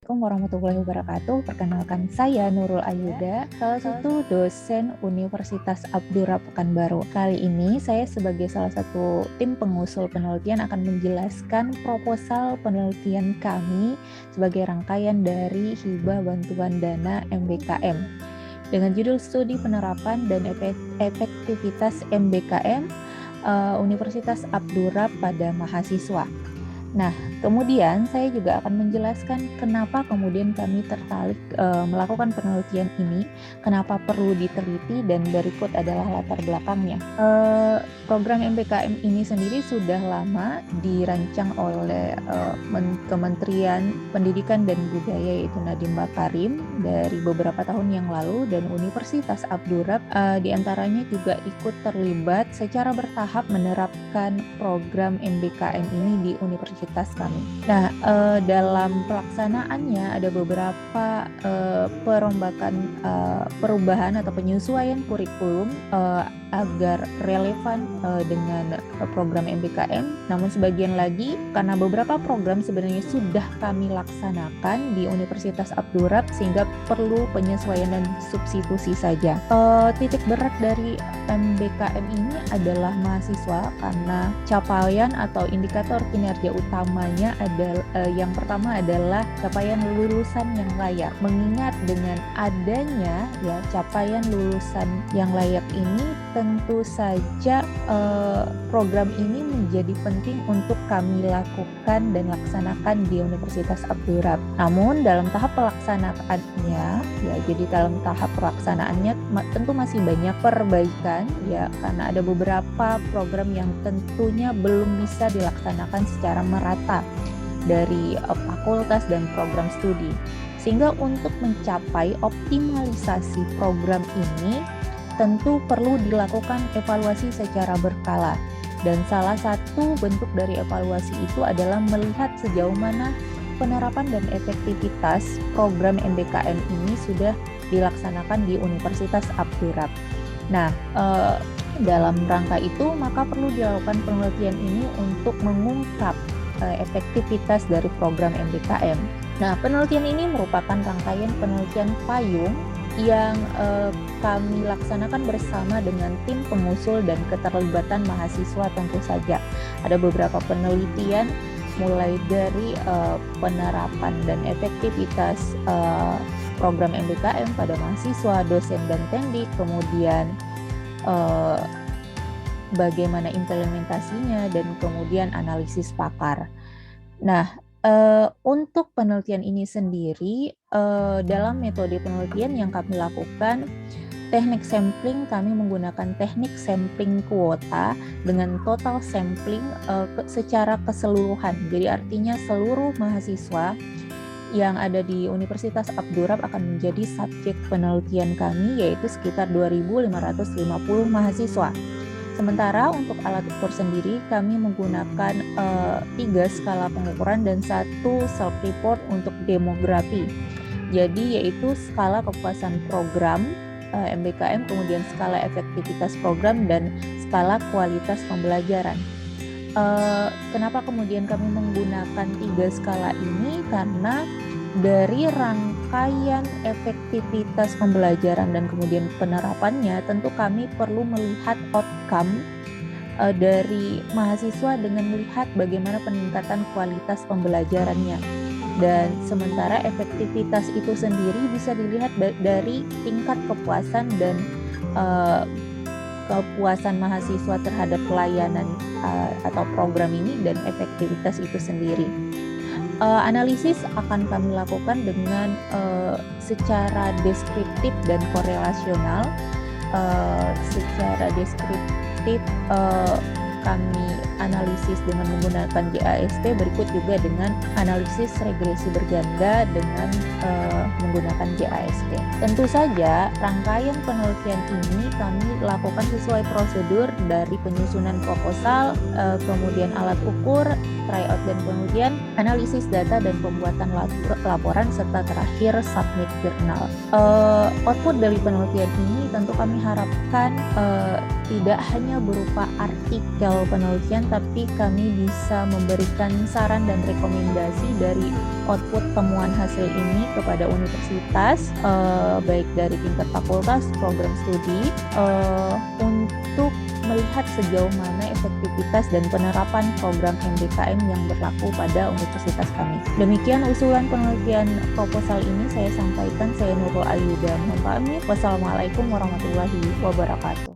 Assalamualaikum warahmatullahi wabarakatuh. Perkenalkan saya Nurul Ayuda, salah satu dosen Universitas Abdurrahman Pekanbaru. Kali ini saya sebagai salah satu tim pengusul penelitian akan menjelaskan proposal penelitian kami sebagai rangkaian dari Hibah Bantuan Dana MBKM dengan judul Studi Penerapan dan Efektivitas MBKM Universitas Abdurrahman pada mahasiswa. Nah, kemudian saya juga akan menjelaskan kenapa kemudian kami tertarik melakukan penelitian ini, kenapa perlu diteliti, dan berikut adalah latar belakangnya. Program MBKM ini sendiri sudah lama dirancang oleh Kementerian Pendidikan dan Budaya, yaitu Nadiem Makarim, dari beberapa tahun yang lalu, dan Universitas Abdurrahman diantaranya juga ikut terlibat secara bertahap menerapkan program MBKM ini di universitas kami. Nah, dalam pelaksanaannya ada beberapa perombakan perubahan atau penyesuaian kurikulum agar relevan dengan program MBKM. Namun sebagian lagi karena beberapa program sebenarnya sudah kami laksanakan di Universitas Abdurrahman sehingga perlu penyesuaian dan substitusi saja. Titik berat dari MBKM ini adalah mahasiswa karena capaian atau indikator kinerja utamanya adalah yang pertama adalah capaian lulusan yang layak. Mengingat dengan adanya capaian lulusan yang layak ini, tentu saja program ini menjadi penting untuk kami lakukan dan laksanakan di Universitas Abdurrahman. Namun dalam tahap pelaksanaannya, jadi dalam tahap pelaksanaannya tentu masih banyak perbaikan karena ada beberapa program yang tentunya belum bisa dilaksanakan secara merata dari fakultas dan program studi. Sehingga untuk mencapai optimalisasi program ini tentu perlu dilakukan evaluasi secara berkala. Dan salah satu bentuk dari evaluasi itu adalah melihat sejauh mana penerapan dan efektivitas program MBKM ini sudah dilaksanakan di Universitas Abdurrahman. Nah, dalam rangka itu maka perlu dilakukan penelitian ini untuk mengungkap efektivitas dari program MBKM. Nah, penelitian ini merupakan rangkaian penelitian payung yang kami laksanakan bersama dengan tim pengusul dan keterlibatan mahasiswa tentu saja. Ada beberapa penelitian mulai dari penerapan dan efektivitas program MBKM pada mahasiswa, dosen, dan tendik, kemudian bagaimana implementasinya, dan kemudian analisis pakar. Nah, untuk penelitian ini sendiri, dalam metode penelitian yang kami lakukan, teknik sampling kami menggunakan teknik sampling kuota dengan total sampling secara keseluruhan. Jadi artinya seluruh mahasiswa yang ada di Universitas Abdurrahman akan menjadi subjek penelitian kami, yaitu sekitar 2.550 mahasiswa. Sementara untuk alat ukur sendiri kami menggunakan 3 skala pengukuran dan 1 self-report untuk demografi. Jadi yaitu skala kepuasan program MBKM, kemudian skala efektivitas program, dan skala kualitas pembelajaran. Kenapa kemudian kami menggunakan 3 skala ini? Karena dari rangkaian efektivitas pembelajaran dan kemudian penerapannya, tentu kami perlu melihat outcome dari mahasiswa dengan melihat bagaimana peningkatan kualitas pembelajarannya. Dan sementara efektivitas itu sendiri bisa dilihat dari tingkat kepuasan dan kepuasan mahasiswa terhadap pelayanan atau program ini dan efektivitas itu sendiri. Analisis akan kami lakukan dengan secara deskriptif dan korelasional. Secara deskriptif kami analisis dengan menggunakan JAST, berikut juga dengan analisis regresi berganda dengan menggunakan JAST. Tentu saja rangkaian penelitian ini kami lakukan sesuai prosedur dari penyusunan proposal, kemudian alat ukur, tryout, dan kemudian analisis data dan pembuatan laporan, serta terakhir submit jurnal. Output dari penelitian ini tentu kami harapkan tidak hanya berupa artikel penelitian, tapi kami bisa memberikan saran dan rekomendasi dari output temuan hasil ini kepada universitas, baik dari tingkat fakultas, program studi, untuk melihat sejauh mana efektivitas dan penerapan program MBKM yang berlaku pada universitas kami. Demikian usulan penelitian proposal ini saya sampaikan. Saya Nurul Ayuda. Mohon pamit. Wassalamualaikum warahmatullahi wabarakatuh.